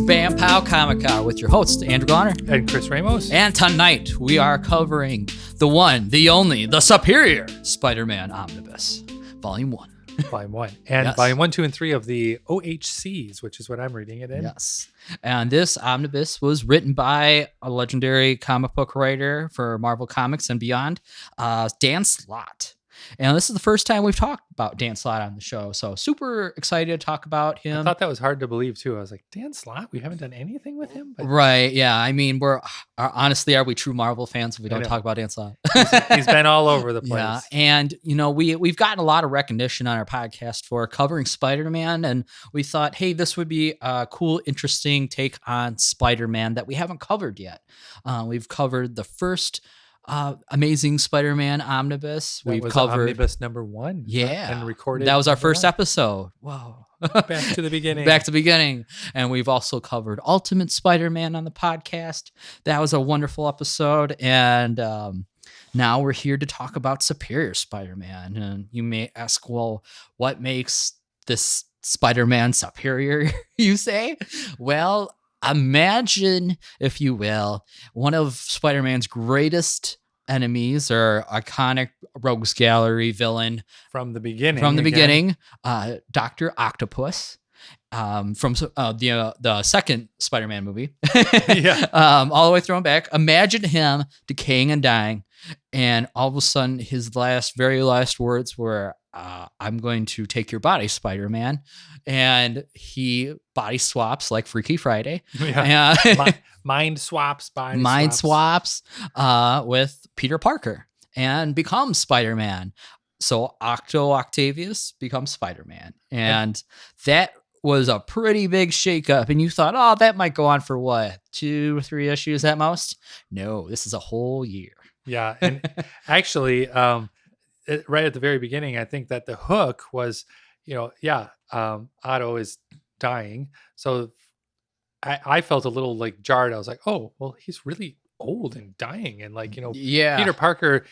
Bam Pow Comic with your hosts, Andrew Garner and Chris Ramos. And tonight we are covering the one, the only, the superior Spider-Man Omnibus, Volume 1. Volume 1. And yes. Volume 1, 2, and 3 of the OHCs, which is what I'm reading it in. Yes. And this omnibus was written by a legendary comic book writer for Marvel Comics and beyond, Dan Slott. And this is the first time we've talked about Dan Slott on the show. So super excited to talk about him. I thought that was hard to believe too. I was like, Dan Slott? We haven't done anything with him? But... Right. Yeah. I mean, honestly, are we true Marvel fans if we don't talk about Dan Slott? He's been all over the place. Yeah. And, you know, we've gotten a lot of recognition on our podcast for covering Spider-Man. And we thought, hey, this would be a cool, interesting take on Spider-Man that we haven't covered yet. We've covered the first Amazing Spider-Man Omnibus. We've covered Omnibus number 1. Yeah. And recorded. That was our first episode. Whoa. Back to the beginning. Back to the beginning. And we've also covered Ultimate Spider-Man on the podcast. That was a wonderful episode. And now we're here to talk about Superior Spider-Man. And you may ask, well, what makes this Spider-Man superior, you say? Well, imagine, if you will, one of Spider-Man's greatest enemies or iconic rogues gallery villain from the beginning. Dr. Octopus, from the second Spider-Man movie. Yeah. All the way thrown back. Imagine him decaying and dying, and all of a sudden his very last words were, I'm going to take your body, Spider-Man. And he body swaps like Freaky Friday. Yeah. Mind swaps with Peter Parker and becomes Spider-Man. So Octavius becomes Spider-Man. And that was a pretty big shakeup. And you thought, oh, that might go on for what, 2 or 3 issues at most? No, this is a whole year. Yeah. And actually, right at the very beginning, I think that the hook was, Otto is dying. So I felt a little like jarred. I was like, oh, well, he's really old and dying. And Peter Parker,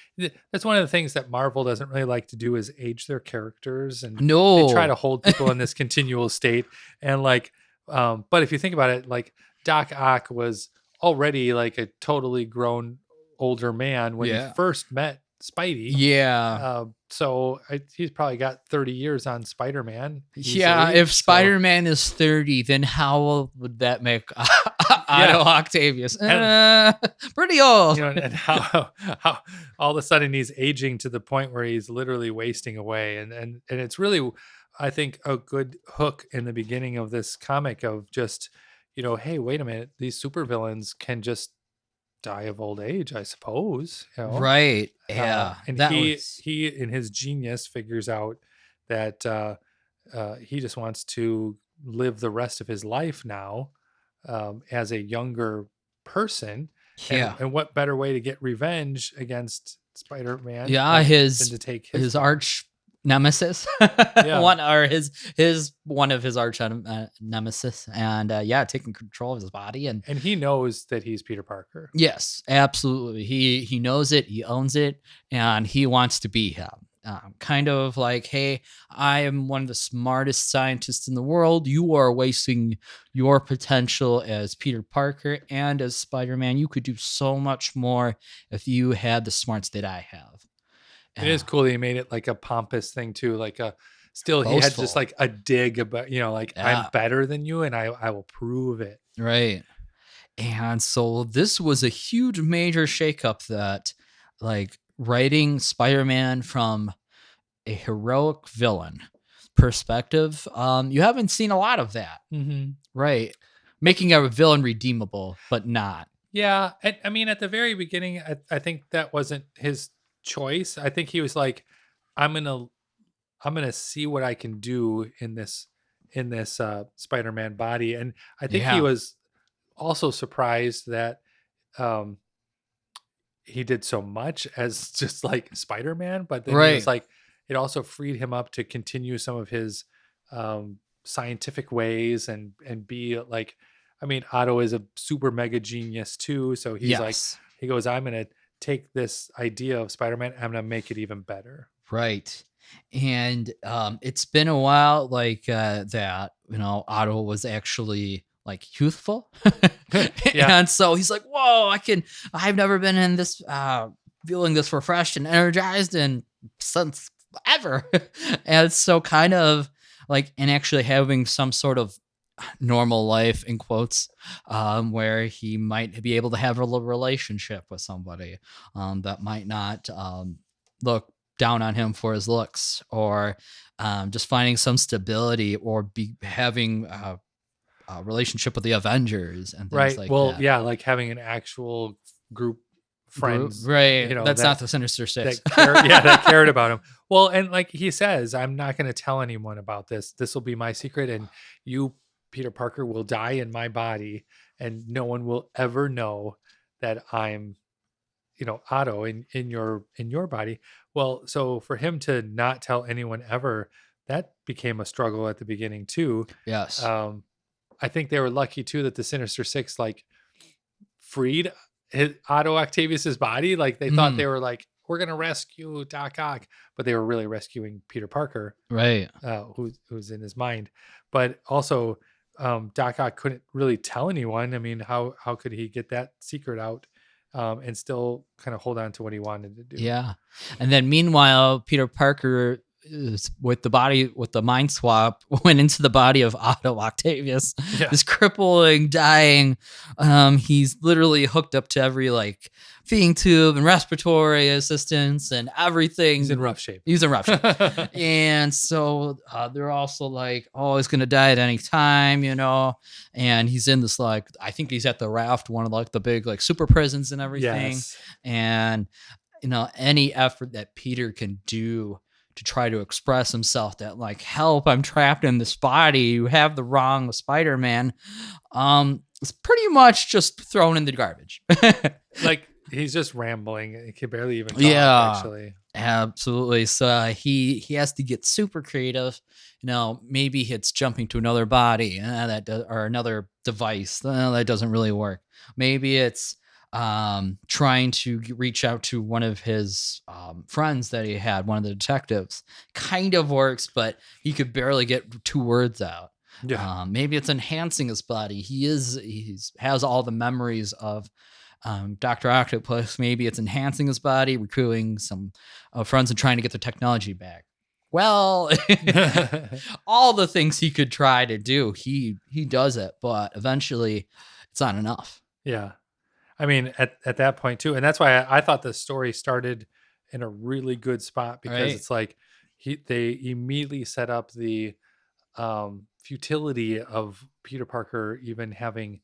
that's one of the things that Marvel doesn't really like to do is age their characters. And they try to hold people in this continual state. And but if you think about it, like Doc Ock was already like a totally grown older man when he first met Spidey. Yeah. So he's probably got 30 years on Spider-Man. Yeah. If Spider-Man is 30, then how old would that make Otto Octavius? Pretty old. And how all of a sudden he's aging to the point where he's literally wasting away. And it's really, I think, a good hook in the beginning of this comic of just, hey, wait a minute. These supervillains can just die of old age, I suppose. Right. Yeah. And he in his genius figures out that he just wants to live the rest of his life now as a younger person. Yeah. And what better way to get revenge against Spider-Man? Yeah, than to take his arch nemesis. One of his arch nemesis, and taking control of his body, and he knows that he's Peter Parker. Yes, absolutely. He knows it, he owns it, and he wants to be him. Kind of like, hey, I am one of the smartest scientists in the world. You are wasting your potential as Peter Parker and as Spider-Man. You could do so much more if you had the smarts that I have. It is cool that he made it like a pompous thing too. Like still boastful. He had just like a dig about, I'm better than you and I will prove it. Right. And so this was a huge major shakeup that writing Spider-Man from a heroic villain perspective. You haven't seen a lot of that. Mm-hmm. Right. Making a villain redeemable, but not. Yeah. I mean, at the very beginning, I think that wasn't his choice. I think he was like, I'm gonna see what I can do in this Spider-Man body. And I think he was also surprised that he did so much as just like Spider-Man, but then he was like, it also freed him up to continue some of his scientific ways and be like, I mean, Otto is a super mega genius too. So he's he goes, I'm going to take this idea of Spider-Man, I'm going to make it even better. Right. And it's been a while that, Otto was actually like youthful. And so he's like, whoa, I've never been in this, feeling this refreshed and energized and since ever. And so kind of like, and actually having some sort of normal life in quotes, where he might be able to have a little relationship with somebody, that might not, look down on him for his looks, or just finding some stability, or be having a relationship with the Avengers and things like that. Yeah, like having an actual group friends, right? You know, that's not the Sinister Six. That cared about him. Well, and like he says, I'm not going to tell anyone about this. This will be my secret, and you, Peter Parker, will die in my body, and no one will ever know that I'm, Otto in your body. Well, so for him to not tell anyone ever, that became a struggle at the beginning too. Yes. I think they were lucky too that the Sinister Six like freed Otto Octavius's body. Like they thought they were like, we're gonna rescue Doc Ock, but they were really rescuing Peter Parker, right? Who's in his mind. But also, Doc Ock couldn't really tell anyone. I mean, how could he get that secret out, and still kind of hold on to what he wanted to do? Yeah, and then meanwhile, Peter Parker, with the mind swap, went into the body of Otto Octavius, this crippling, dying. He's literally hooked up to every like feeding tube and respiratory assistance and everything. He's in rough shape. And so they're also like, oh, he's gonna die at any time, and he's in this, like, I think he's at the Raft, one of like the big like super prisons and everything. And any effort that Peter can do to try to express himself, that like, help, I'm trapped in this body, you have the wrong Spider-Man, it's pretty much just thrown in the garbage. Like he's just rambling. He can barely even talk, actually. Absolutely. So he has to get super creative. Maybe it's jumping to another body, or another device. That doesn't really work. Maybe it's trying to reach out to one of his friends that he had, one of the detectives. Kind of works, but he could barely get 2 words out. Maybe it's enhancing his body. He has all the memories of Dr. Octopus. Maybe it's enhancing his body, recruiting some friends and trying to get the technology back. Well, all the things he could try to do, he does it, but eventually it's not enough. Yeah. I mean, at that point too, and that's why I thought the story started in a really good spot, because it's like they immediately set up the futility of Peter Parker even having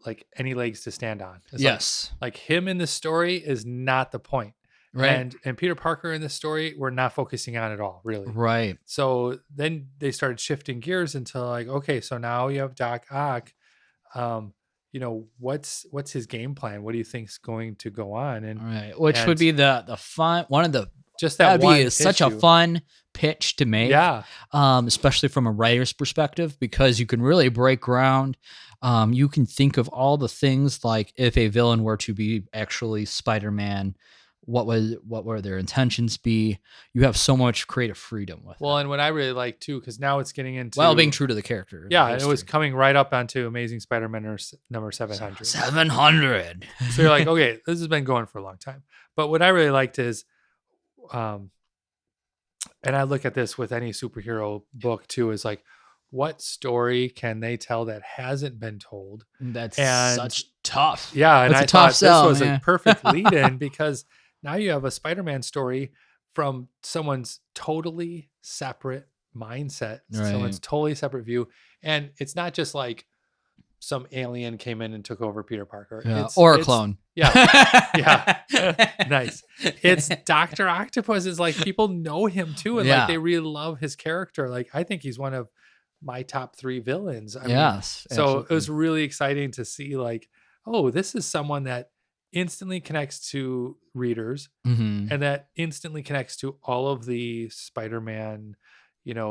like any legs to stand on. It's like him in the story is not the point, right? And Peter Parker in the story we're not focusing on at all, really, right? So then they started shifting gears into like, okay, so now you have Doc Ock. What's his game plan? What do you think's going to go on? And which would be the fun one of the just that one is such a fun pitch to make, especially from a writer's perspective, because you can really break ground. You can think of all the things, like if a villain were to be actually Spider-Man, what were their intentions be? You have so much creative freedom with and what I really like too, because now it's getting into being true to the character. It was coming right up onto Amazing Spider-Man number 700. 700. So you're like, okay, this has been going for a long time. But what I really liked is, and I look at this with any superhero book too, is like, what story can they tell that hasn't been told? That's such tough. Yeah, and I thought this was a perfect lead-in, because now you have a Spider-Man story from someone's totally separate mindset, someone's totally separate view. And it's not just like some alien came in and took over Peter Parker. Or a clone. Yeah. Nice. It's Dr. Octopus is like, people know him too. And like, they really love his character. Like, I think he's one of my top 3 villains. I mean, so it was really exciting to see like, oh, this is someone that instantly connects to readers, and that instantly connects to all of the Spider-Man,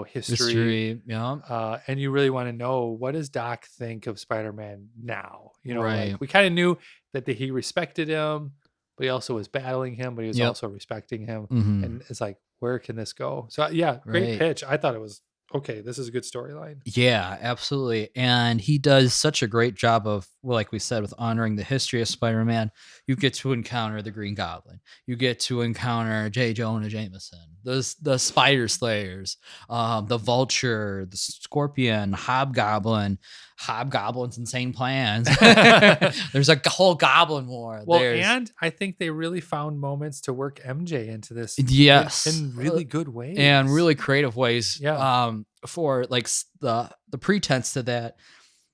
history. And you really want to know, what does Doc think of Spider-Man now? Like, we kind of knew that he respected him, but he also was battling him, but he was also respecting him. And it's like, where can this go? So great pitch. I thought it was okay, this is a good storyline. Yeah, absolutely. And he does such a great job of, well, like we said, with honoring the history of Spider-Man. You get to encounter the Green Goblin. You get to encounter J. Jonah Jameson, the Spider Slayers, the Vulture, the Scorpion, Hobgoblin's insane plans. There's a whole Goblin War. Well, and I think they really found moments to work MJ into this. Yes, in really good ways and really creative ways. Yeah. For like the pretense to that.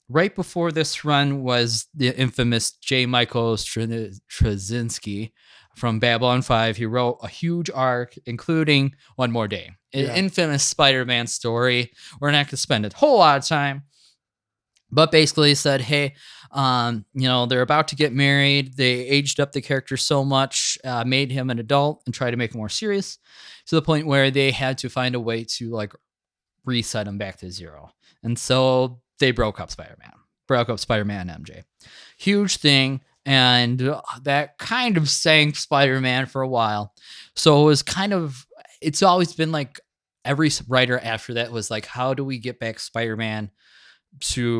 Right before this run was the infamous J. Michael Straczynski from Babylon 5. He wrote a huge arc, including One More Day, an infamous Spider-Man story. We're not going to spend a whole lot of time, but basically said, hey, they're about to get married. They aged up the character so much, made him an adult and tried to make him more serious, to the point where they had to find a way to like reset him back to zero. And so they broke up Spider-Man and MJ. Huge thing. And that kind of sank Spider-Man for a while. So it was it's always been like every writer after that was like, how do we get back Spider-Man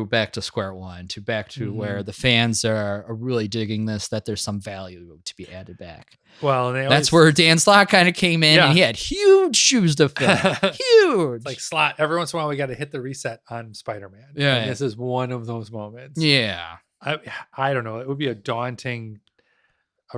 back to square one, back to where the fans are really digging this, that there's some value to be added back. Well, that's where Dan Slott kind of came in, and he had huge shoes to fill. Huge. Like Slott, every once in a while we got to hit the reset on Spider-Man. Yeah. And this is one of those moments. Yeah. I don't know. It would be a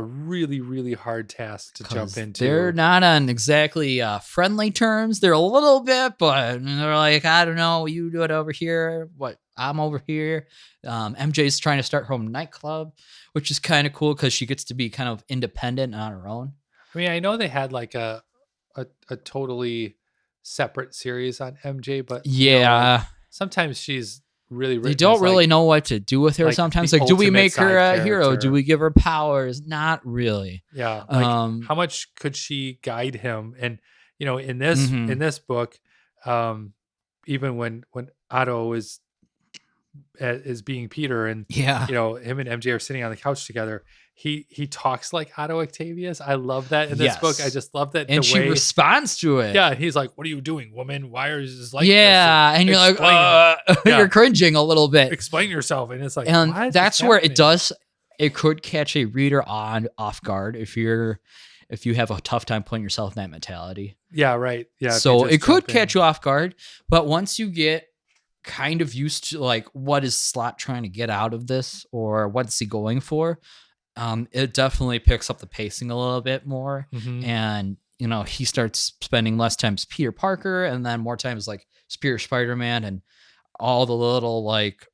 really, really hard task to jump into. They're not on exactly friendly terms. They're a little bit, but they're like, I don't know, you do it over here. What? I'm over here. MJ's trying to start her own nightclub, which is kind of cool because she gets to be kind of independent on her own. I mean, I know they had like a totally separate series on MJ, but sometimes she's really they don't really know what to do with her. Like sometimes, like, do we make her a hero? Do we give her powers? Not really. Yeah. Like, how much could she guide him? And in this book, even when Otto is being Peter, and him and MJ are sitting on the couch together, he talks like Otto Octavius. I love that in this book. I just love that. And she responds to it. Yeah. He's like, what are you doing, woman? Why is this like this? And you're like, you're cringing a little bit. Explain yourself. And it's like, and that's where it could catch a reader off guard if you have a tough time putting yourself in that mentality. Yeah. Right. Yeah. So it could catch you off guard, but once you get kind of used to like, what is Slott trying to get out of this, or what's he going for? It definitely picks up the pacing a little bit more. And, he starts spending less time as Peter Parker and then more time as like Superior Spider-Man, and all the little like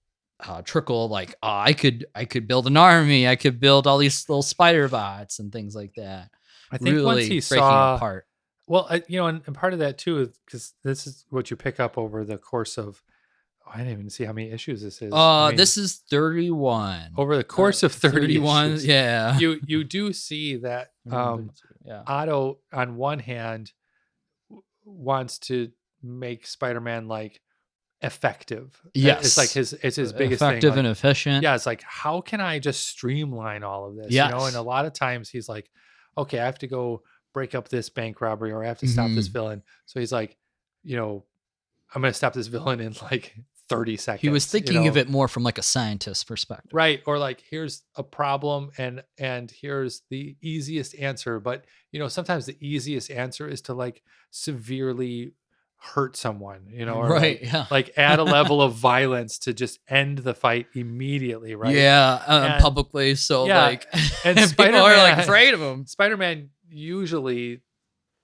trickle, like, I could build an army. I could build all these little spider bots and things like that. I think really once he breaking saw, apart. Well, and part of that too, because this is what you pick up over the course of, I didn't even see how many issues this is. This is 31. Over the course of 31 issues, yeah. You do see that Otto, on one hand, wants to make Spider-Man like effective. Yes. It's like his biggest thing. Effective and efficient. Yeah, it's like, how can I just streamline all of this? Yes. And a lot of times he's like, okay, I have to go break up this bank robbery, or I have to stop this villain. So he's like, I'm going to stop this villain in like 30 seconds. He was thinking of it more from like a scientist's perspective. Right. Or like, here's a problem and here's the easiest answer. But, sometimes the easiest answer is to like severely hurt someone, or right. Like add a level of violence to just end the fight immediately. Right. Yeah. Publicly. So like, and people are like afraid of him. Spider-Man usually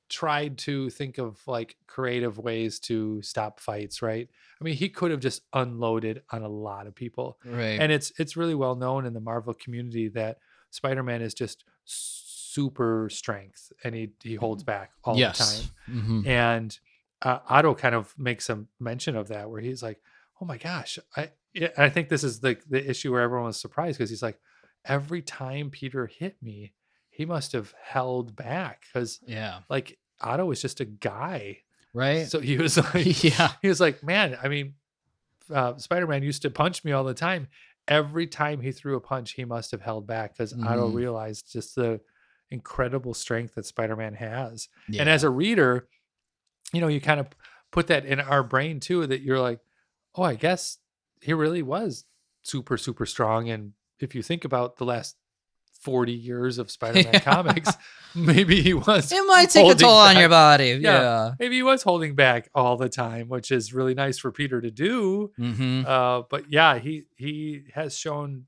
tried to think of like creative ways to stop fights, right? I mean, he could have just unloaded on a lot of people, right? And it's really well known in the Marvel community that Spider-Man is just super strength, and he holds back all the time. And Otto kind of makes a mention of that, where he's like, "Oh my gosh!" I think this is the issue where everyone was surprised, because he's like, every time Peter hit me, he must have held back, because like Otto was just a guy, right? So he was like, he was like, man, I mean, Spider-Man used to punch me all the time. Every time he threw a punch, he must have held back, because Otto realized just the incredible strength that Spider-Man has. And as a reader, you kind of put that in our brain too, that you're like, oh, I guess he really was super, super strong. And if you think about the last 40 years of Spider-Man comics, maybe he was. It might take a toll on your body. Yeah. Maybe he was holding back all the time, which is really nice for Peter to do. But yeah, he has shown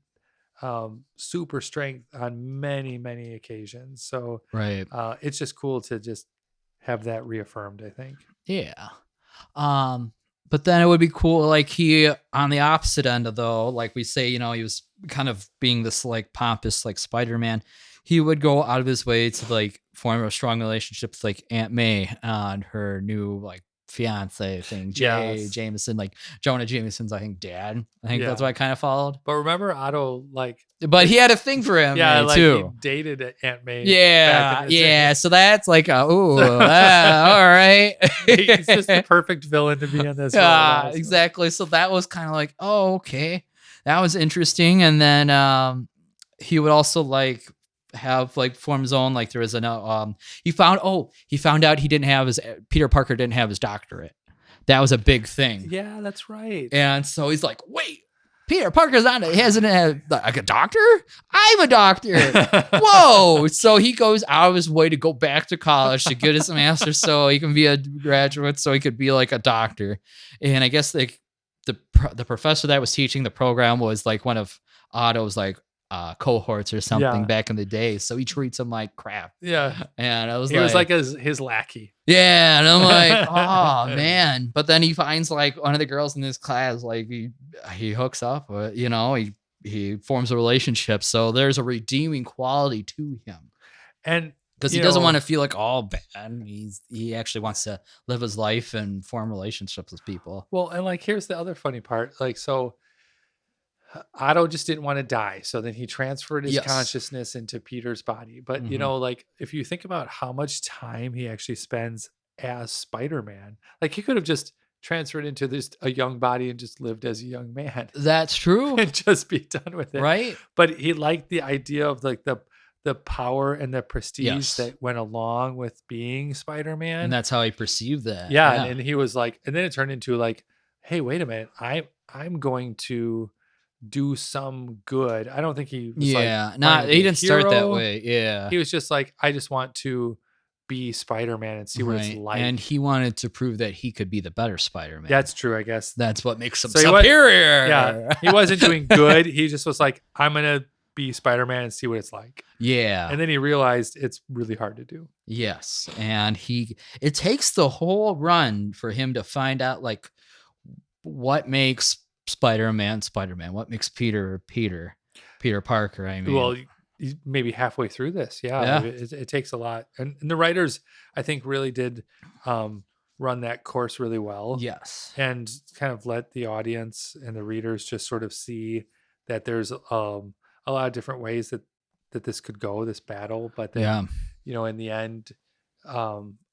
super strength on many, many occasions. So right. It's just cool to just have that reaffirmed, I think. Yeah. But then it would be cool, like he on the opposite end of though, like we say, he was kind of being this like pompous like Spider-Man. He would go out of his way to like form a strong relationship with like Aunt May and her new like fiance thing, Jameson, like Jonah Jameson's, I think, dad. I think that's what I kind of followed. But remember Otto, but he had a thing for him, too. He dated Aunt May. Yeah. So that's like, all right. He's just the perfect villain to be in this. Exactly. So that was kind of like, oh, okay, that was interesting. And then he would also like have like form his own, like there was he found out Peter Parker didn't have his doctorate. That was a big thing. Yeah, that's right. And so he's like, wait, Peter Parker's he hasn't had like a doctor? I'm a doctor. Whoa. So he goes out of his way to go back to college to get his master's so he can be a graduate, so he could be like a doctor. And I guess like the professor that was teaching the program was like one of Otto's like cohorts or something back in the day, so he treats him like crap. And I was he was like his lackey. And I'm like, oh man. But then he finds like one of the girls in his class, like he hooks up, he forms a relationship, so there's a redeeming quality to him. And because he doesn't want to feel like all bad. He actually wants to live his life and form relationships with people. Well, and like here's the other funny part, like so Otto just didn't want to die, so then he transferred his consciousness into Peter's body. But like if you think about how much time he actually spends as Spider-Man, like he could have just transferred into a young body and just lived as a young man. That's true. And just be done with it, right? But he liked the idea of like the power and the prestige that went along with being Spider-Man, and that's how he perceived that. And he was like, and then it turned into like, hey, wait a minute, I'm going to do some good. I don't think he was he didn't start that way. He was just like, I just want to be Spider-Man and see what it's like. And he wanted to prove that he could be the better Spider-Man. That's true, I guess. That's what makes him superior. He wasn't doing good. He just was like, I'm gonna be Spider-Man and see what it's like. And then he realized it's really hard to do. Yes. And it takes the whole run for him to find out like what makes Spider-Man, what makes Peter Parker. I mean, well, maybe halfway through this, it takes a lot, and the writers, I think, really did run that course really well. And kind of let the audience and the readers just sort of see that there's a lot of different ways that this could go, this battle. But then, in the end,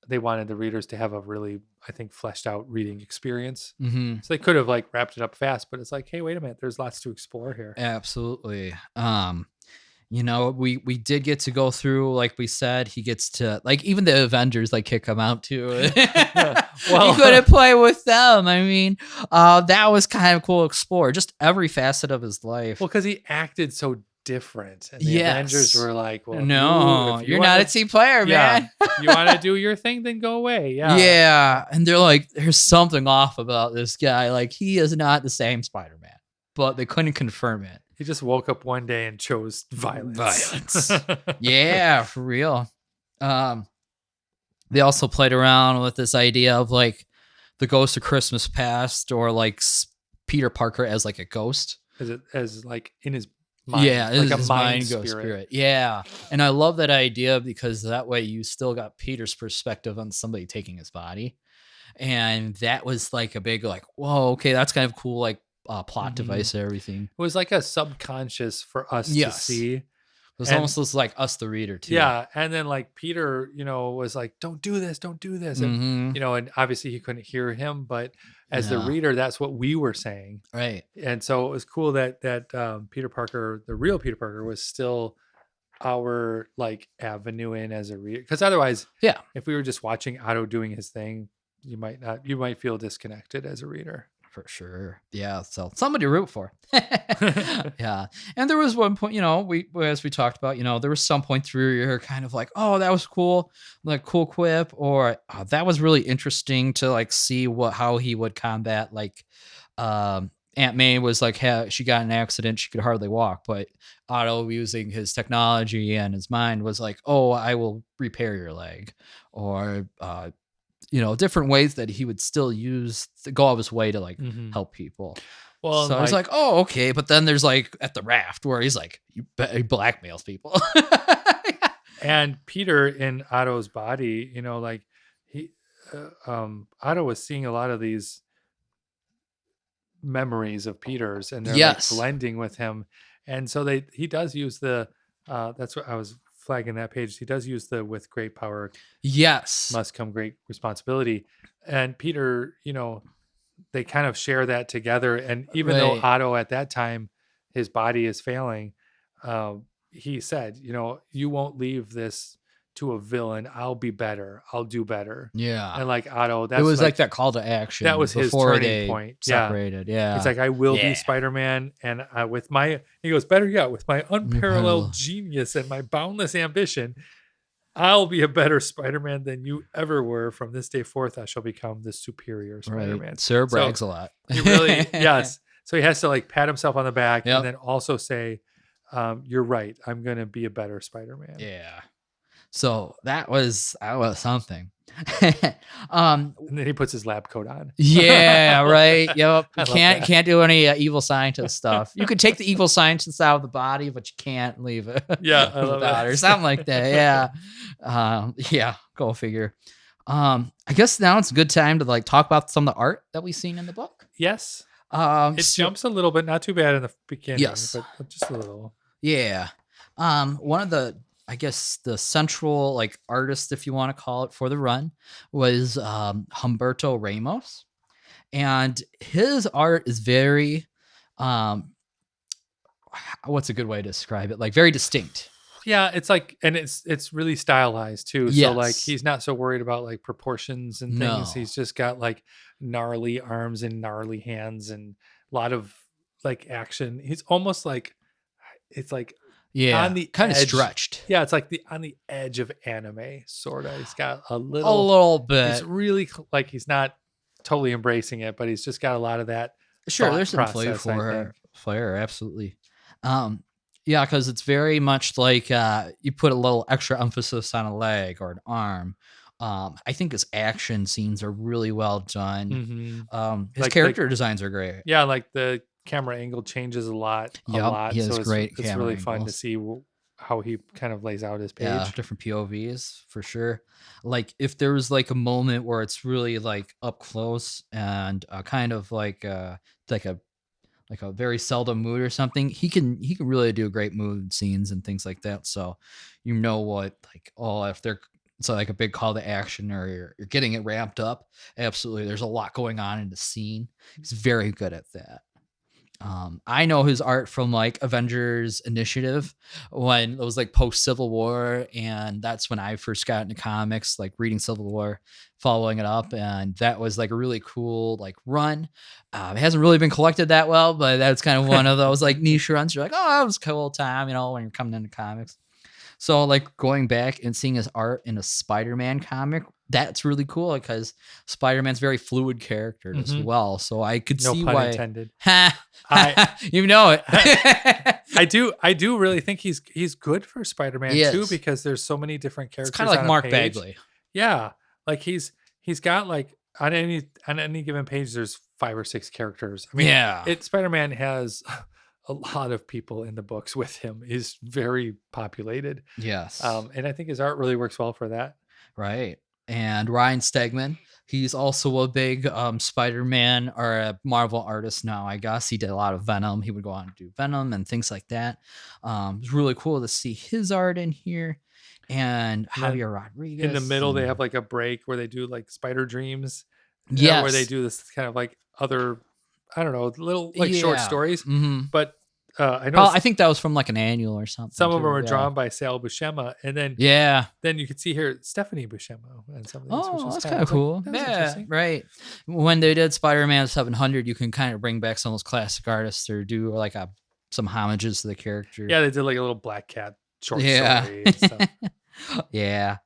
they wanted the readers to have a really, I think, fleshed out reading experience. So they could have like wrapped it up fast, but it's like, hey, wait a minute, there's lots to explore here. Absolutely. We did get to go through, like we said, he gets to like even the Avengers like kick him out too. Well, he couldn't play with them. I mean, that was kind of cool to explore just every facet of his life. Well, because he acted so different, and the Avengers were like, well, no, you're not a team player, man. You want to do your thing, then go away. And they're like, there's something off about this guy, like he is not the same Spider-Man, but they couldn't confirm it. He just woke up one day and chose violence. Yeah, for real. They also played around with this idea of like the ghost of Christmas past, or like Peter Parker as like a ghost, as like in his mind, like his mind ghost spirit. And I love that idea, because that way you still got Peter's perspective on somebody taking his body, and that was like a big like, whoa, okay, that's kind of cool, like plot device and everything. It was like a subconscious for us to see. It was almost like us, the reader, too. And then like Peter, was like, don't do this. And, and obviously he couldn't hear him, but as the reader, that's what we were saying. Right. And so it was cool that Peter Parker, the real Peter Parker, was still our like avenue in as a reader. Because otherwise, if we were just watching Otto doing his thing, you might feel disconnected as a reader. For sure. Yeah. So somebody to root for. Yeah. And there was one point, as we talked about, there was some point through you're kind of like, oh, that was cool. Like cool quip. Or that was really interesting to like see how he would combat. Like, Aunt May was like, she got in an accident. She could hardly walk, but Otto, using his technology and his mind, was like, oh, I will repair your leg. Or, different ways that he would still use to go out of his way to like help people. Well, so I was like, oh, okay. But then there's like at the raft where he's like, he blackmails people. And Peter in Otto's body, like Otto was seeing a lot of these memories of Peter's, and they're like blending with him. And so he does use that's what I was flagging that page. He does use the with great power must come great responsibility. And Peter, they kind of share that together. And even though Otto at that time, his body is failing, he said, you won't leave this to a villain. I'll be better. I'll do better. Yeah. And like Otto, it was like that call to action. That was his turning point. Separated. Yeah. It's like, I will be Spider-Man. And he goes, better yet, with my unparalleled genius and my boundless ambition, I'll be a better Spider-Man than you ever were. From this day forth, I shall become the superior Spider-Man. Right. Sir brags a lot. He really, yes. So he has to like pat himself on the back and then also say, you're right. I'm going to be a better Spider-Man. Yeah. So that was something. And then he puts his lab coat on. Yeah, right. Yep. You can't do any evil scientist stuff. You could take the evil scientist out of the body, but you can't leave it. Yeah, I love that. Or something like that. Yeah. Yeah. Go figure. I guess now it's a good time to like talk about some of the art that we've seen in the book. Yes. It jumps a little bit, not too bad in the beginning, but just a little. Yeah. One of the, I guess the central like artist, if you want to call it, for the run was Humberto Ramos, and his art is very, what's a good way to describe it? Like very distinct. Yeah, it's like, and it's really stylized too. Yes. So like he's not so worried about like proportions and things. No. He's just got like gnarly arms and gnarly hands and a lot of like action. He's almost like, it's like, on the kind of stretched. Yeah, it's like on the edge of anime, sort of. He's got a little bit. He's really like, he's not totally embracing it, but he's just got a lot of that. Sure, there's some flair, absolutely. Yeah, because it's very much like you put a little extra emphasis on a leg or an arm. I think his action scenes are really well done. Mm-hmm. His character designs are great. Yeah, like the camera angle changes a lot. He has so great it's really fun to see how he kind of lays out his page. Yeah, different POVs for sure. Like if there was like a moment where it's really like up close and kind of like a very seldom mood or something, he can really do great mood scenes and things like that. So what, like, if they're like a big call to action or you're getting it ramped up, absolutely, there's a lot going on in the scene. He's very good at that. I know his art from like Avengers Initiative when it was like post Civil War, and that's when I first got into comics, like reading Civil War, following it up, and that was like a really cool like run. It hasn't really been collected that well, but that's kind of one of those like niche runs. You're like, oh, that was a cool time, when you're coming into comics. So like going back and seeing his art in a Spider-Man comic, that's really cool because Spider-Man's very fluid character as well. So I could see pun why. Intended. You know it. I do really think he's good for Spider-Man too, because there's so many different characters. It's kind of like Mark Bagley. Yeah, like he's got like on any given page there's 5 or 6 characters. I mean, Spider-Man has a lot of people in the books with him. Is very populated. Yes. And I think his art really works well for that. Right. And Ryan Stegman, he's also a big Spider-Man or a Marvel artist now, I guess. He did a lot of Venom. He would go on to do Venom and things like that. It's really cool to see his art in here. And Javier Rodriguez. In the middle, they have like a break where they do like Spider Dreams. Where they do this kind of like other, I don't know, little like short stories. Mm-hmm. But I think that was from like an annual or something. Some of them were drawn by Sal Buscema, and then then you could see here Stephanie Buscema and some of these. Oh, that's kind of cool. Yeah, right. When they did Spider-Man 700, you can kind of bring back some of those classic artists or do like some homages to the character. Yeah, they did like a little Black Cat short story and stuff. Yeah.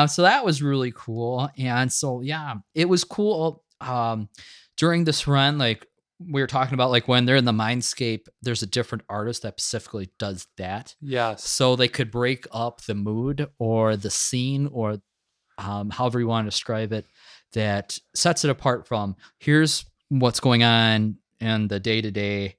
So that was really cool. And so, yeah, it was cool. During this run, like we were talking about, like when they're in the mindscape, there's a different artist that specifically does that. Yes. So they could break up the mood or the scene or however you want to describe it, that sets it apart from here's what's going on in the day-to-day.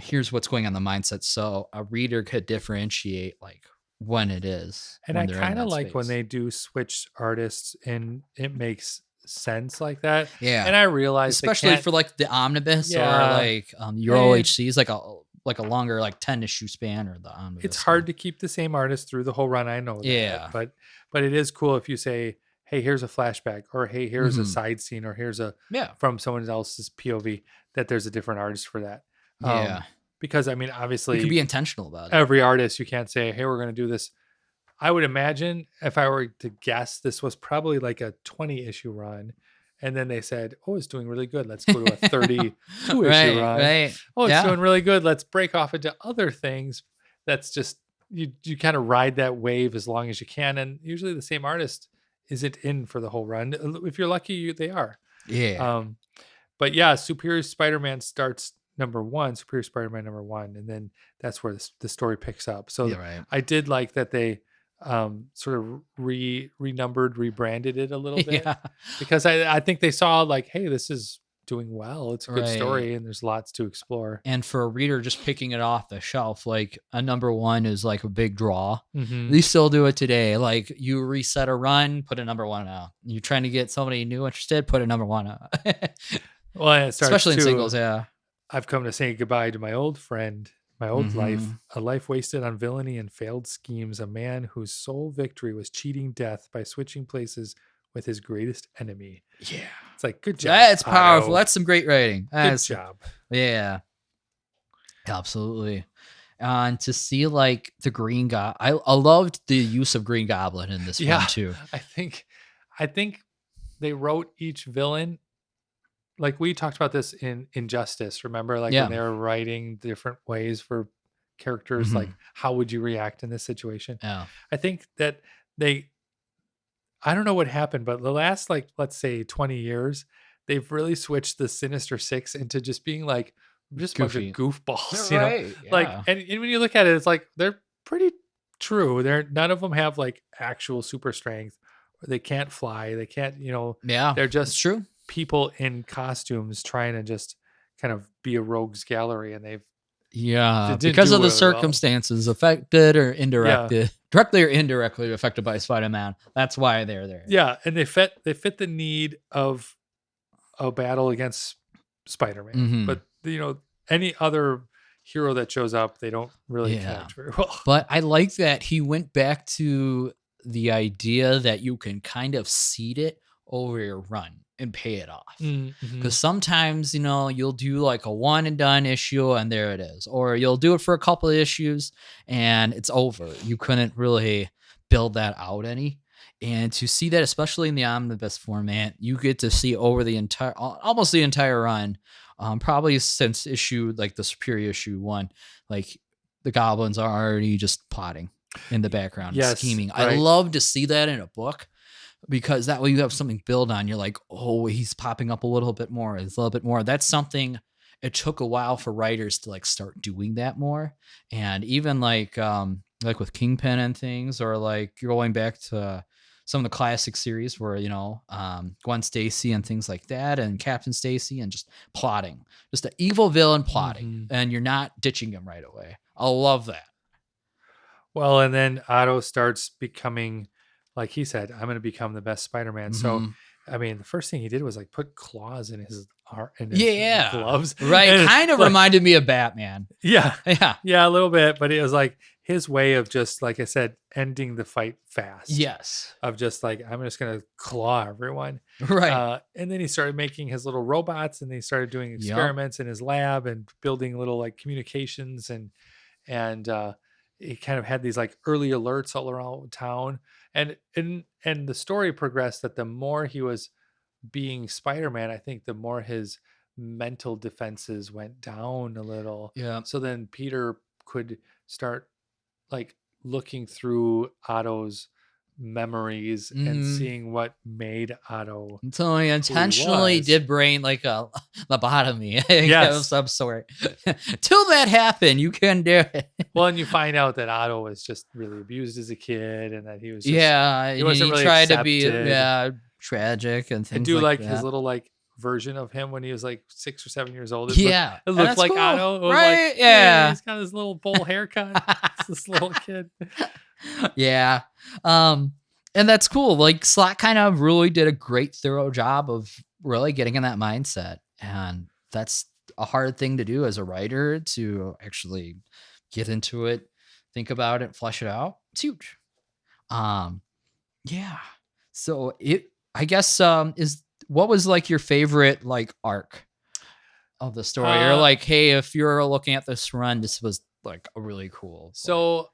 Here's what's going on in the mindset. So a reader could differentiate like when it is. And I kind of like when they do switch artists and it makes sense like that. Yeah. And I realize especially for like the Omnibus or like your OHCs, like a longer like 10 issue span or the Omnibus. It's hard to keep the same artist through the whole run. I know that. Yeah. But it is cool if you say, hey, here's a flashback, or hey, here's a side scene, or here's from someone else's POV, that there's a different artist for that. Because I mean, obviously you can be intentional about it. Every artist, you can't say, hey, we're going to do this. I would imagine if I were to guess, this was probably like a 20 issue run. And then they said, oh, it's doing really good. Let's go to a 32 issue run. Right. Oh, it's doing really good. Let's break off into other things. That's just, you kind of ride that wave as long as you can. And usually the same artist isn't in for the whole run. If you're lucky, they are. Yeah. But yeah, Superior Spider-Man starts Superior Spider-Man #1. And then that's where the story picks up. So I did like that they sort of renumbered, rebranded it a little bit, because I think they saw like, hey, this is doing well. It's a good story and there's lots to explore. And for a reader just picking it off the shelf, like a #1 is like a big draw. Mm-hmm. They still do it today. Like you reset a run, put a #1 out. You're trying to get somebody new interested, put a #1 out. Well, especially in singles. Yeah. I've come to say goodbye to my old friend, my old life, a life wasted on villainy and failed schemes, a man whose sole victory was cheating death by switching places with his greatest enemy. Yeah. It's like, good job. That's powerful. That's some great writing. Good job. Yeah. Absolutely. And to see like the Green Goblin, I loved the use of Green Goblin in this one too. I think they wrote each villain, like we talked about this in Injustice, remember? Like when they were writing different ways for characters, like how would you react in this situation? Yeah. I think that I don't know what happened, but the last, like, let's say 20 years, they've really switched the Sinister Six into just being like, just a bunch of goofballs, you know? Like, and when you look at it, it's like, they're pretty true. None of them have like actual super strength, or they can't fly. They can't, they're just true people in costumes trying to just kind of be a rogues gallery, and they've because of the circumstances affected or indirected, directly or indirectly affected by Spider-Man. That's why they're there. Yeah, and they fit the need of a battle against Spider-Man. But any other hero that shows up, they don't really connect very well. But I like that he went back to the idea that you can kind of seed it over your run and pay it off. Because sometimes, you'll do like a one and done issue and there it is. Or you'll do it for a couple of issues and it's over. You couldn't really build that out any. And to see that, especially in the Omnibus format, you get to see over almost the entire run, probably since the Superior issue 1, like the goblins are already just plotting in the background, scheming. Right. I love to see that in a book, because that way you have something to build on. You're like, oh, he's popping up a little bit more. It's a little bit more. That's something it took a while for writers to like start doing that more. And even like with Kingpin and things, or like you're going back to some of the classic series where, Gwen Stacy and things like that, and Captain Stacy, and just plotting, just an evil villain plotting, and you're not ditching him right away. I love that. Well, and then Otto starts becoming, like he said, I'm going to become the best Spider-Man. So I mean, the first thing he did was like put claws in his gloves. Right. Kind of reminded me of Batman. Yeah. Yeah. Yeah, a little bit. But it was like his way of just, like I said, ending the fight fast. Yes. Of just like, I'm just going to claw everyone. Right. And then he started making his little robots, and he started doing experiments in his lab and building little like communications, and he kind of had these like early alerts all around town. And the story progressed that the more he was being Spider-Man, I think the more his mental defenses went down a little. Yeah. So then Peter could start like looking through Otto's memories and seeing what made Otto. So he intentionally did brain like a lobotomy of some sort. Till that happened, you couldn't do it. Well, and you find out that Otto was just really abused as a kid, and that he was just, he wasn't really tried accepted. To be tragic and things. I do like that. His little like version of him when he was like 6 or 7 years old. It looked like cool. Otto. It was right? Like, yeah, he's got his little bowl haircut. It's this little kid. Yeah. And that's cool. Like Slott kind of really did a great thorough job of really getting in that mindset. And that's a hard thing to do as a writer, to actually get into it, think about it, flesh it out. It's huge. Yeah. So I guess, what was like your favorite like arc of the story? Or like, hey, if you're looking at this run, this was like a really cool. So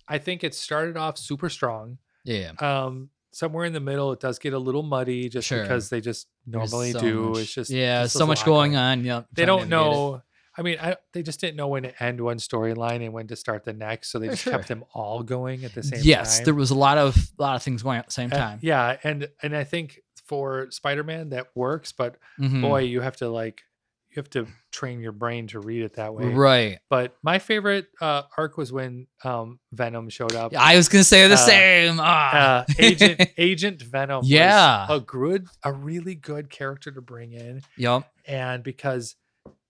I think it started off super strong. Yeah. Somewhere in the middle, it does get a little muddy just because they just normally do. Much, it's just so much going on. Yeah, they don't know. I mean, they just didn't know when to end one storyline and when to start the next, so they just kept them all going at the same time. Yes, there was a lot of things going on at the same time. Yeah, and I think for Spider-Man that works, but boy, you have to train your brain to read it that way. Right. But my favorite arc was when Venom showed up. I was going to say the same. Agent Venom was a really good character to bring in. Yep. And because,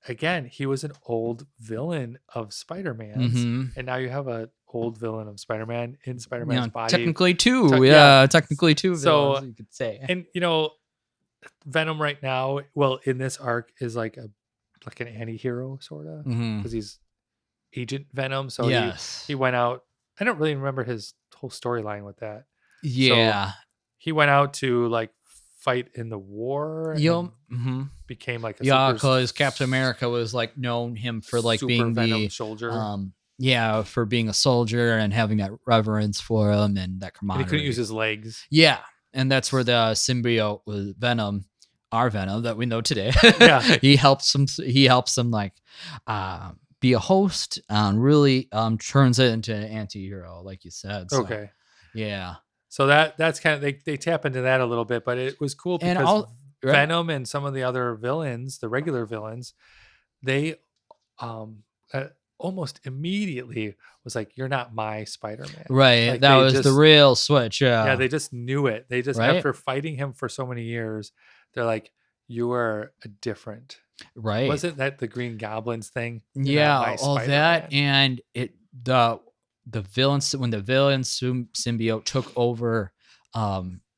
again, he was an old villain of Spider-Man's. And now you have an old villain of Spider-Man in Spider-Man's body. Technically two. Technically two villains, you could say. And, Venom right now, well, in this arc, is like an anti-hero sort of, because he's Agent Venom. So he went out. I don't really remember his whole storyline with that. Yeah, so he went out to like fight in the war. Became like because Captain America was like known him for like being the soldier. For being a soldier and having that reverence for him and that camaraderie. And he couldn't use his legs. Yeah. And that's where the symbiote with Venom, our Venom that we know today. He helps him like be a host and really turns it into an anti-hero, like you said. So, okay. Yeah. So that's kind of they tap into that a little bit, but it was cool because Venom and some of the other villains, the regular villains, they almost immediately was like, "You're not my Spider-Man." Right. Like that was the real switch. Yeah. Yeah. They just knew it. They just, after fighting him for so many years, they're like, "You are a different." Right. Wasn't that the Green Goblin's thing? Yeah. All that. And the villains, when the villain symbiote took over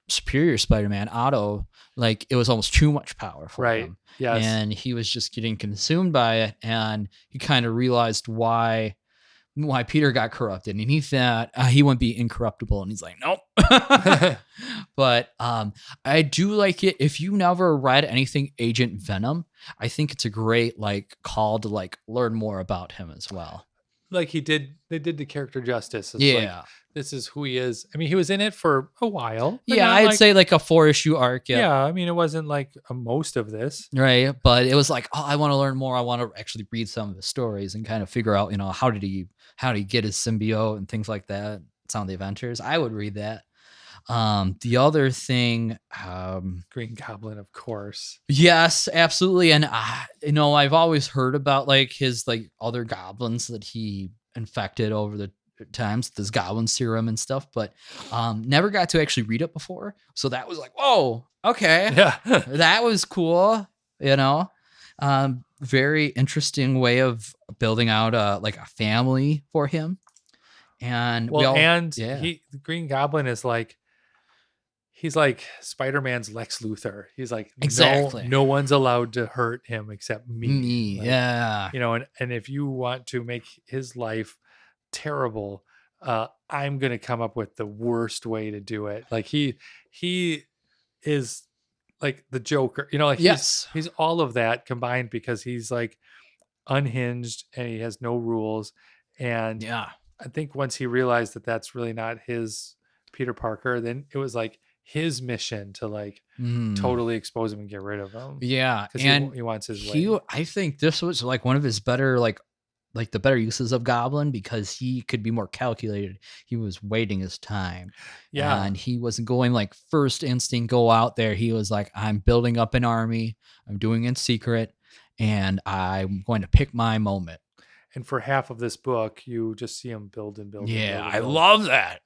Superior Spider-Man, Otto, like it was almost too much power for him. Yes. And he was just getting consumed by it, and he kind of realized why Peter got corrupted, and he thought he wouldn't be incorruptible, and he's like, nope. But I do like it. If you never read anything Agent Venom, I think it's a great like call to like learn more about him as well. Like they did the character justice. It's like, this is who he is. I mean, he was in it for a while. Yeah, I'd say like a 4-issue arc. Yeah, I mean, it wasn't like most of this. Right, but it was like, oh, I want to learn more. I want to actually read some of the stories and kind of figure out, how did he get his symbiote and things like that. Some of the adventures. I would read that. The other thing, Green Goblin, of course. Yes, absolutely. And I've always heard about like his like other goblins that he infected over the times, this goblin serum and stuff, but never got to actually read it before. So that was like, whoa, okay. Yeah. That was cool. Very interesting way of building out like a family for him. And the Green Goblin is like, he's like Spider-Man's Lex Luthor. He's like, exactly, no one's allowed to hurt him except me. Like, yeah, and if you want to make his life terrible, I'm gonna come up with the worst way to do it. Like he is like the Joker, like yes, he's all of that combined, because he's like unhinged and he has no rules. And yeah. I think once he realized that that's really not his Peter Parker, then it was like his mission to like totally expose him and get rid of him. Yeah, because and he wants his way. I think this was like one of his better like the better uses of Goblin, because he could be more calculated. He was waiting his time. Yeah. And he wasn't going like first instinct, go out there. He was like, I'm building up an army. I'm doing it in secret, and I'm going to pick my moment. And for half of this book, you just see him build and build. Yeah, and build. I love that.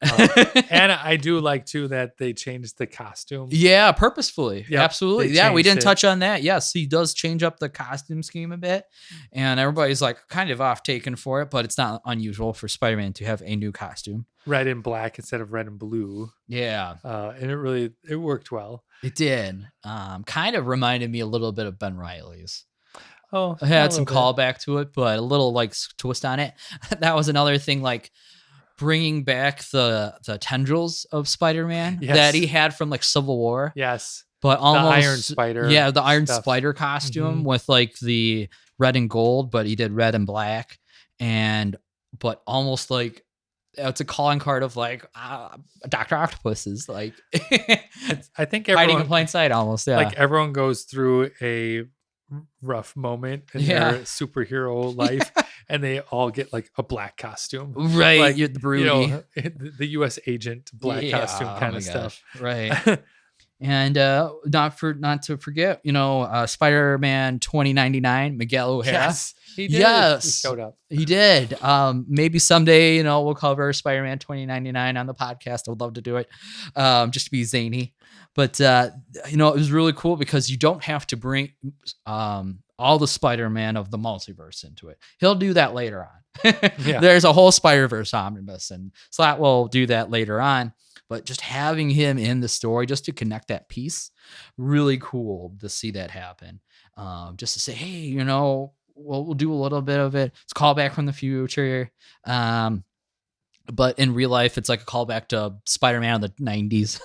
And I do like too that they changed the costume. Yeah, purposefully. Yep, absolutely. Yeah, we didn't touch on that. Yes, he does change up the costume scheme a bit, and everybody's like kind of off taken for it, but it's not unusual for Spider-Man to have a new costume. Red and black instead of red and blue. Yeah. And it worked well. It did. Kind of reminded me a little bit of Ben Reilly's. Oh, I had some callback to it, but a little like twist on it. That was another thing, like bringing back the tendrils of Spider-Man that he had from like Civil War. Yes. But almost the Iron Spider. Yeah, the Iron Spider costume with like the red and gold, but he did red and black, but almost like it's a calling card of like Dr. Octopus is like I think hiding in plain sight almost. Yeah. Like everyone goes through a rough moment in their superhero life, and they all get like a black costume, right? Like the broody, the U.S. agent black costume kind of stuff, right? And not to forget, Spider-Man 2099, Miguel O'Hara. Yes, he did. Yes, he showed up. He did. Maybe someday, we'll cover Spider-Man 2099 on the podcast. I would love to do it, just to be zany. But it was really cool because you don't have to bring all the Spider-Man of the multiverse into it. He'll do that later on. There's a whole Spider-Verse omnibus, and Slott will do that later on. But just having him in the story, just to connect that piece, really cool to see that happen. Just to say, hey, we'll do a little bit of it. It's a callback from the future. But in real life, it's like a callback to Spider-Man of the 90s.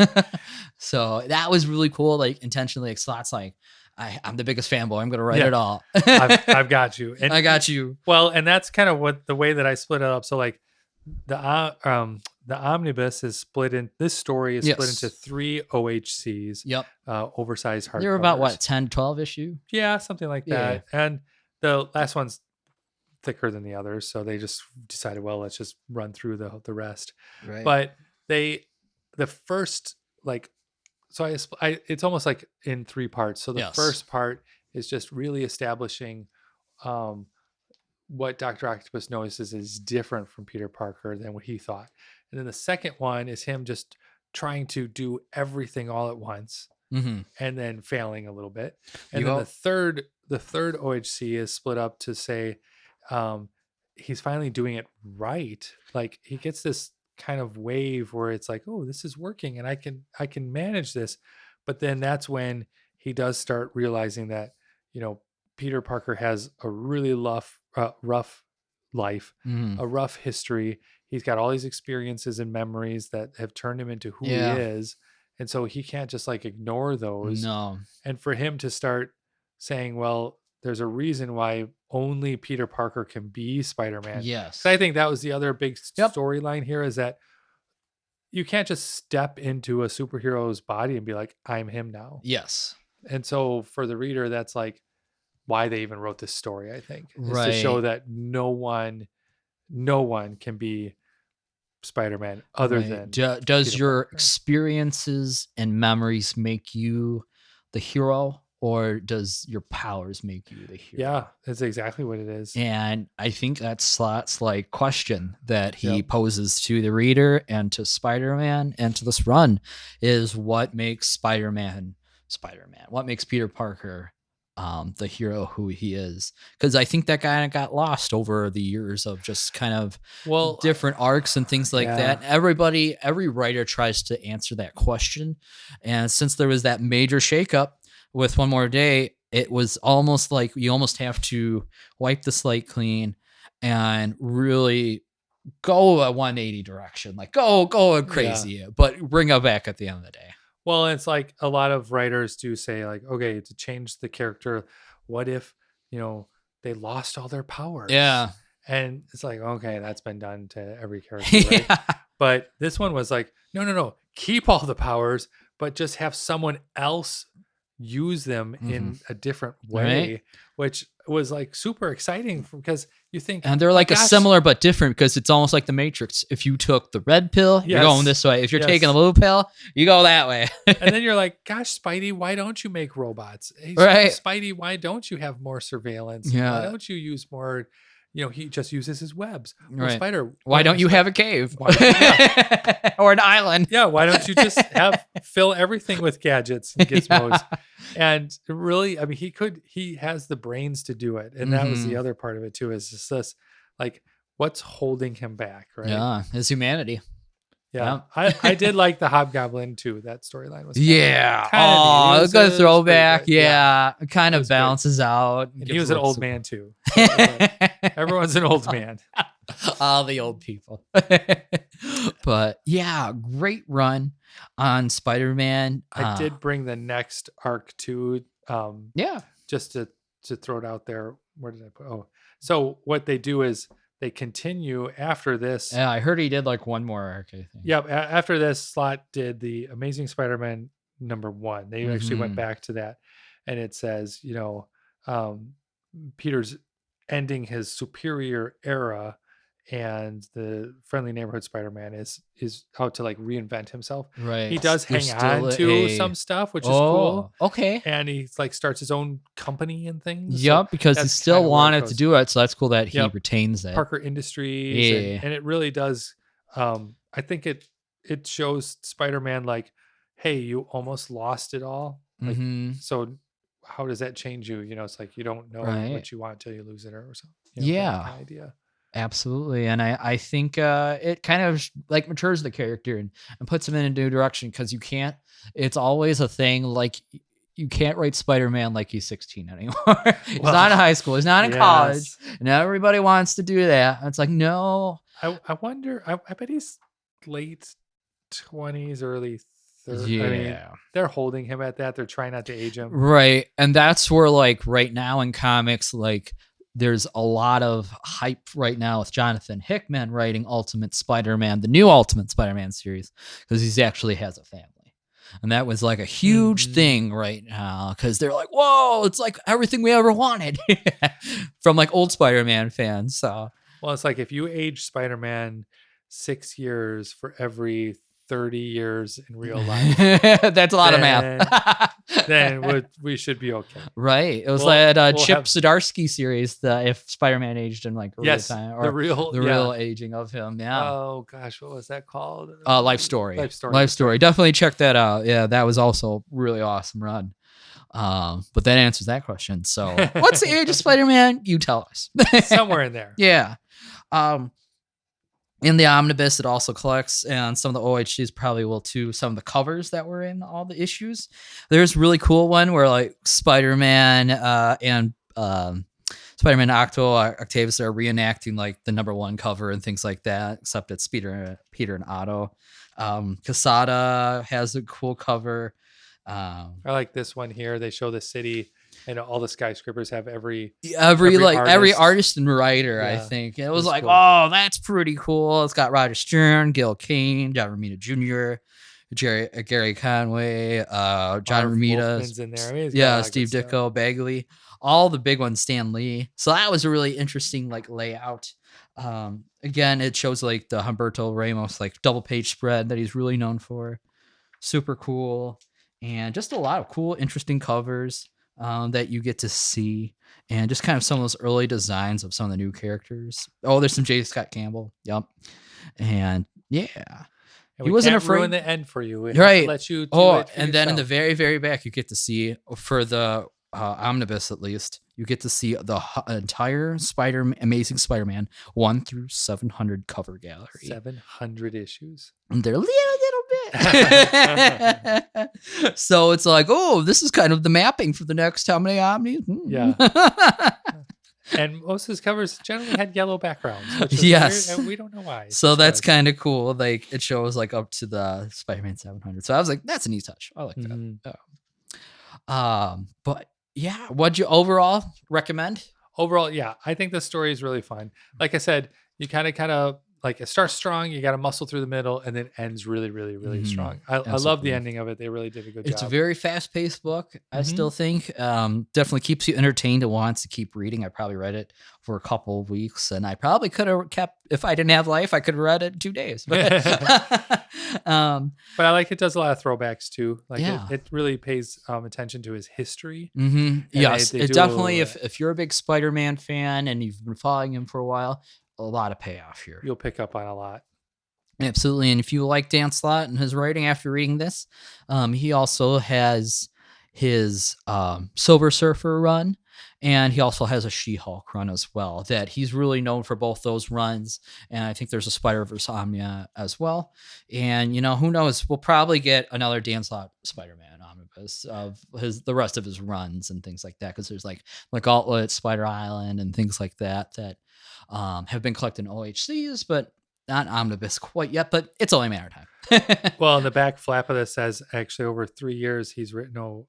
So that was really cool. Like intentionally, like Slott's like, I'm the biggest fanboy. I'm going to write it all. I've got you. And, I got you. Well, and that's kind of the way that I split it up. So like the omnibus is split in. This story is split into 3 OHCs. Yep. Oversized hardcovers. They're about what, 10, 12 issue? Yeah, something like that. And the last one's thicker than the others, so they just decided, well, let's just run through the rest. Right. But the first so it's almost like in 3 parts. So the first part is just really establishing what Dr. Octopus notices is different from Peter Parker than what he thought. And then the second one is him just trying to do everything all at once, and then failing a little bit. And then the third OHC is split up to say he's finally doing it right. Like he gets this kind of wave where it's like, oh, this is working and I can manage this. But then that's when he does start realizing that, Peter Parker has a really rough life, a rough history. He's got all these experiences and memories that have turned him into who he is. And so he can't just like ignore those. No. And for him to start saying, well, there's a reason why only Peter Parker can be Spider-Man. Yes. So I think that was the other big storyline here, is that you can't just step into a superhero's body and be like, I'm him now. Yes. And so for the reader, that's like why they even wrote this story, I think, is to show that no one can be Spider-Man other than does your experiences and memories make you the hero, or does your powers make you the hero? Yeah, that's exactly what it is. And I think that's Slott's like question that he poses to the reader and to Spider-Man and to this run is what makes Spider-Man? What makes Peter Parker the hero who he is, because I think that guy got lost over the years of just kind of different arcs and things like that. Every writer tries to answer that question, and since there was that major shakeup with One More Day, it was almost like you almost have to wipe the slate clean and really go a 180 direction, like go crazy, but bring it back at the end of the day. Well, it's like a lot of writers do say, like, okay, to change the character, what if, they lost all their powers? Yeah. And it's like, okay, that's been done to every character, right? But this one was like, no, keep all the powers, but just have someone else use them in a different way, which was like super exciting because you think, and they're like a similar but different, because it's almost like the Matrix. If you took the red pill, you're going this way. If you're taking the blue pill, you go that way. And then you're like, gosh, Spidey, why don't you make robots? Hey, right. Spidey, why don't you have more surveillance? Yeah. Why don't you use more? He just uses his webs. Well, right. Spider, why don't you have a cave or an island? Yeah, why don't you just fill everything with gadgets and gizmos? And really, I mean, he has the brains to do it, and that was the other part of it too. Is just this, like, what's holding him back, right? Yeah, his humanity. Yeah. I did like the Hobgoblin too. That storyline was a good throwback. It kind of balances out. And he was an old man too. Everyone's an old man. All the old people. But yeah, great run on Spider-Man. I did bring the next arc too. Just to throw it out there. Where did I put? Oh, so what they do is they continue after this. Yeah, I heard he did like one more arc, I think. Yep. After this, Slott did the Amazing Spider-Man #1. They actually went back to that. And it says, Peter's ending his superior era, and the Friendly Neighborhood Spider-Man is out to like reinvent himself. Right. He does hang on to some stuff, which is cool. Okay. And he like starts his own company and things. Yep, so because he still wanted to do it, so that's cool that he retains that. Parker Industries. And it really does. I think it shows Spider-Man like, hey, you almost lost it all. Like, so how does that change you? It's like you don't know what you want till you lose it or something. That kind of idea. Absolutely. And I think it kind of like matures the character and puts him in a new direction, because it's always a thing, like you can't write Spider-Man like he's 16 anymore. He's not in high school. He's not in college. And everybody wants to do that. It's like, no. I wonder, I bet he's late 20s, early 30s. Yeah. I mean, they're holding him at that. They're trying not to age him. Right. And that's where, like, right now in comics, like, there's a lot of hype right now with Jonathan Hickman writing Ultimate Spider-Man, the new Ultimate Spider-Man series, because he actually has a family. And that was like a huge thing right now, because they're like, whoa, it's like everything we ever wanted from like old Spider-Man fans. So, well, it's like if you age Spider-Man 6 years for every 30 years in real life. That's a lot of math. then we should be okay. Right. It was like Chip Zdarsky series, if Spider-Man aged in like real time. Or the real aging of him. Yeah. Oh gosh, what was that called? Life Story. Life Story. Definitely check that out. Yeah, that was also really awesome run. But that answers that question. So what's the age of Spider-Man? You tell us. Somewhere in there. Yeah. In the Omnibus, it also collects, and some of the OHGs probably will too, some of the covers that were in all the issues. There's a really cool one where like Spider-Man and Spider-Man Octavius are reenacting like the #1 cover and things like that, except it's Peter and Otto. Quesada has a cool cover. I like this one here. They show the city. And all the skyscrapers have every artist and writer, I think. And it was like, cool. Oh, that's pretty cool. It's got Roger Stern, Gil Kane, John Romita Jr., Gary Conway, John Romita in there. I mean, Steve Ditko, Bagley, all the big ones, Stan Lee. So that was a really interesting like layout. Again, it shows like the Humberto Ramos like double page spread that he's really known for. Super cool, and just a lot of cool, interesting covers. That you get to see, and just kind of some of those early designs of some of the new characters. Oh, there's some J. Scott Campbell. Yep. And yeah, and he wasn't afraid. Ruin the end for you. Right. Let you and then in the very, very back, you get to see for the Omnibus, at least, you get to see the entire Amazing Spider-Man 1 through 700 cover gallery. 700 issues. And they're little bit. So it's like, oh, this is kind of the mapping for the next how many Omnis? Yeah. And most of his covers generally had yellow backgrounds. Which is yes. weird, and we don't know why. So that's kind of cool. Like, it shows like up to the Spider-Man 700. So I was like, that's a neat touch. I like that. Mm-hmm. But yeah, what'd you overall recommend? Overall, yeah, I think the story is really fun. Like I said, you kind of like it starts strong, you got to muscle through the middle, and then ends really, really, really strong. I love the ending of it. They really did a good job. It's a very fast-paced book, I still think. Definitely keeps you entertained and wants to keep reading. I probably read it for a couple of weeks, and I probably could have kept, if I didn't have life, I could have read it in 2 days. But I like it does a lot of throwbacks too. Like it really pays attention to his history. Yes, it definitely, if you're a big Spider-Man fan and you've been following him for a while, a lot of payoff here. You'll pick up on a lot. Absolutely. And if you like Dan Slott and his writing after reading this, he also has his Silver Surfer run, and he also has a She-Hulk run as well, that he's really known for both those runs. And I think there's a Spider-Verse Omnia as well. And, who knows, we'll probably get another Dan Slott Spider-Man omnibus of the rest of his runs and things like that. Because there's like Gauntlet, Spider Island, and things like that have been collected in OHCs, but not omnibus quite yet, but it's only a matter of time. Well, in the back flap of this says actually over 3 years he's written.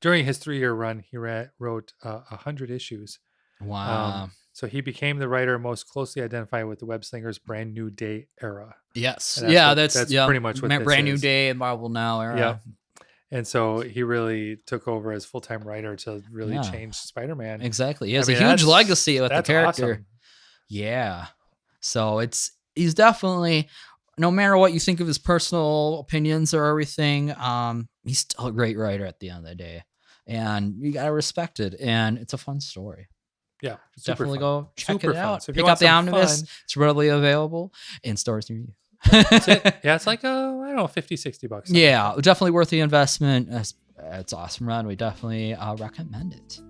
During his 3-year run, he wrote 100 issues. Wow! So he became the writer most closely identified with the web-slingers Brand New Day era. Yes, that's pretty much what Brand New Day and Marvel Now era. Yeah. And so he really took over as full-time writer to really change Spider-Man. Exactly. He has a huge legacy with the character. Awesome. Yeah. So he's definitely, no matter what you think of his personal opinions or everything, he's still a great writer at the end of the day. And you got to respect it. And it's a fun story. Yeah. Definitely go check it out. So pick up the Omnibus. It's readily available in stores near you. That's it. Yeah, it's like, I don't know, $50-$60. Yeah, definitely worth the investment. It's awesome run. We definitely recommend it.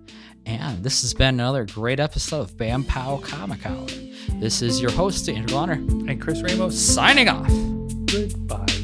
And this has been another great episode of Bam Pow Comic Hour. This is your host, Andrew Bonner. And Chris Ramos. Signing off. Goodbye.